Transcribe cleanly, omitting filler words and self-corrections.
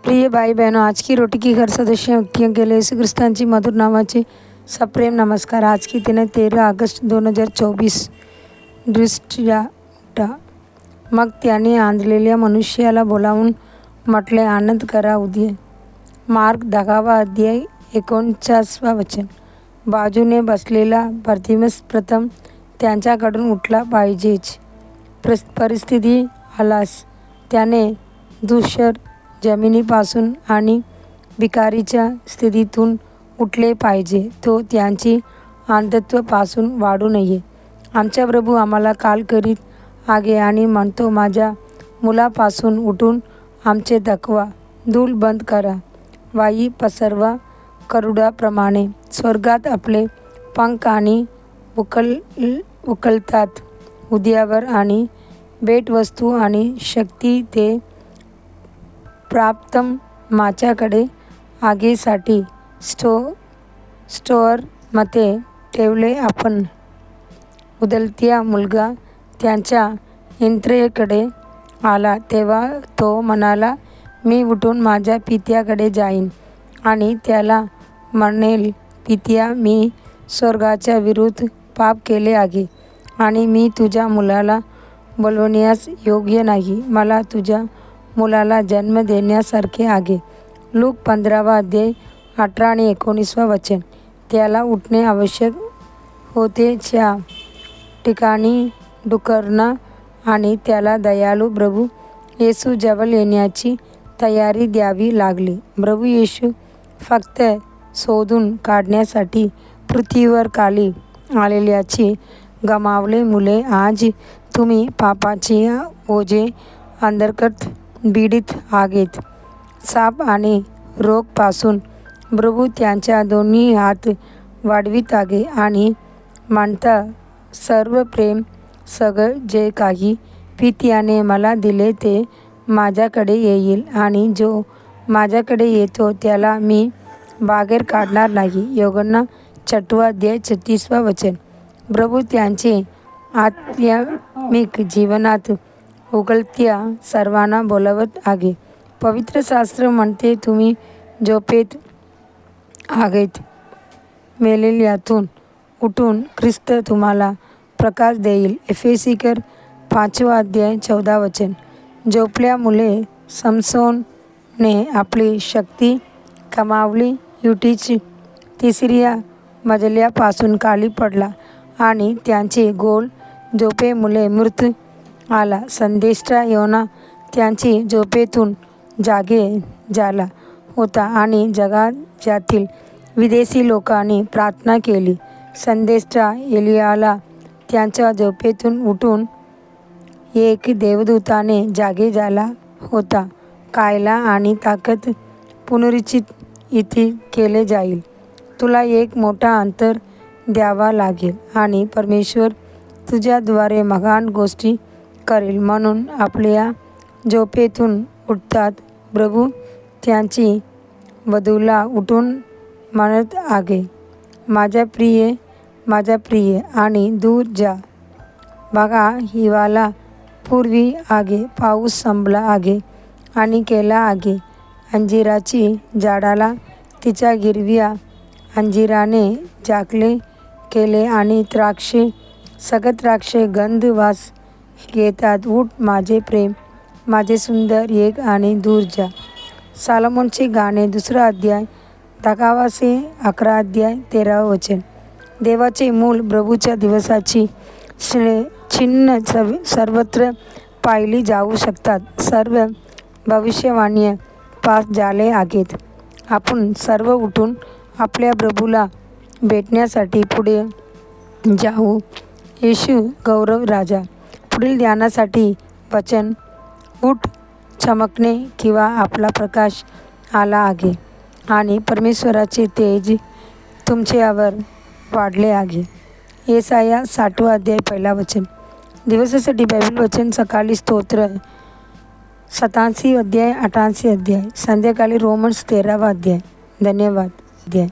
प्रिय भाई बहनों, आज की रोटी की घर सदस्य व्यक्तियों के लिए यीशु ख्रिस्तांची मधुर नावाचे सप्रेम नमस्कार। आज की दिन 13 ऑगस्ट 2024 दृष्टा। मग त्याने आंधलेल्या मनुष्याला बोलावून म्हटले, आनंद करा उदय. मार्क 10 अध्याय 49 वचन. बाजूने बसलेला बर्तिमेस प्रथम त्यांच्याकडून उठला पाहिजेच. परिस्थिती आल्यास त्याने धूसर जमिनीपासून आणि भिकारीच्या स्थितीतून उठले पाहिजे. तो त्यांची अंधत्वापासून वाढू नये. आमचा प्रभू आम्हाला कॉल करीत आहे आणि म्हणतो, माझ्या मुलापासून उठून आमचे दाखवा. धूळ बंद करा, वाई पसरवा. गरुडाप्रमाणे स्वर्गात आपले पंख आणि उकलतात उद्यावर आणि भेटवस्तू आणि शक्ती ते प्राप्त माझ्याकडे आगीसाठी स्टोअरमध्ये ठेवले. आपण उदलत्या मुलगा त्यांच्या इंद्रियाकडे आला तेव्हा तो म्हणाला, मी उठून माझ्या पित्याकडे जाईन आणि त्याला म्हणेल, पित्या, मी स्वर्गाच्या विरुद्ध पाप केले आहे आणि मी तुझ्या मुलाला बोलवण्यास योग्य नाही. मला तुझ्या मुलाला जन्म देण्यासारखे आहे. लूक 15 अध्याय 18 आणि 19 वचन. त्याला उठणे आवश्यक होते. त्या ठिकाणी डुकरणं आणि त्याला दयाळू प्रभू येशू जवळ येण्याची तयारी द्यावी लागली. प्रभू येशू फक्त शोधून काढण्यासाठी पृथ्वीवर खाली आलेल्याची गमावले मुले. आज तुम्ही पापाची ओझे अंधकारात पीडित आहेत. साप आणि रोगापासून प्रभू त्यांच्या दोन्ही हात वाढवित आहे आणि म्हणता, सर्व प्रेम, सगळं जे काही पित्याने मला दिले ते माझ्याकडे येईल आणि जो माझ्याकडे येतो त्याला मी बाहेर काढणार नाही. योहन्ना 6 अध्याय 36 वचन. प्रभू त्यांचे आध्यात्मिक जीवनात उकळत्या सर्वांना बोलवत आहे. पवित्र शास्त्र म्हणते, तुम्ही झोपेत आहेत, मेलेल्यातून उठून ख्रिस्त तुम्हाला प्रकाश देईल. एफेसीकर 5 अध्याय 14 वचन. झोपल्यामुळे समसोनने आपली शक्ती गमावली. युटीची 3ऱ्या मजल्यापासून खाली पडला आणि त्यांची गोल झोपेमुळे मृत्यू आला. संदेष्टा योना त्यांची झोपेतून जागे झाला होता आणि जगातील विदेशी लोकांनी प्रार्थना केली. संदेष्टा एलियाला त्यांच्या झोपेतून उठून एक देवदूताने जागे झाला होता. कायला आणि ताकद पुनरुज्जीवित केले जाईल. तुला एक मोठा अंतर द्यावा लागेल आणि परमेश्वर तुझ्याद्वारे महान गोष्टी करेल. म्हणून आपल्या झोपेतून उठतात. प्रभू त्यांची वधूला उठून म्हणत आहे, माझ्या प्रिय आणि दूर जा. बघा, हिवाळा पूर्वी आहे, पाऊस संपला आहे आणि केला आहे. अंजिराची झाडाला तिच्या हिरव्या अंजिराने झाकले केले आणि सगळे द्राक्षे गंध वास घेतात. उठ माझे प्रेम, माझे सुंदर एक आणि दूर जा. सालोमोनचे गाणे 2 अध्याय 10 ते 11 अध्याय 13 वचन. देवाचे मूल प्रभूच्या दिवसाची चिन्ह सर्वत्र पाहिली जाऊ शकतात. सर्व भविष्यवाणी पास झाले आहेत. आपण सर्व उठून आपल्या प्रभूला भेटण्यासाठी पुढे जाऊ. येशू गौरव राजा. पुढील ध्यानासाठी वचन. उठ, चमकणे किंवा आपला प्रकाश आला आहे आणि परमेश्वराचे तेज तुमच्यावर वाढले आहे. येसाया 60 अध्याय 1 वचन. दिवसासाठी बायबल वचन. सकाळी स्तोत्र 87 अध्याय 88 अध्याय. संध्याकाळी रोमन्स 13 अध्याय. धन्यवाद. अध्याय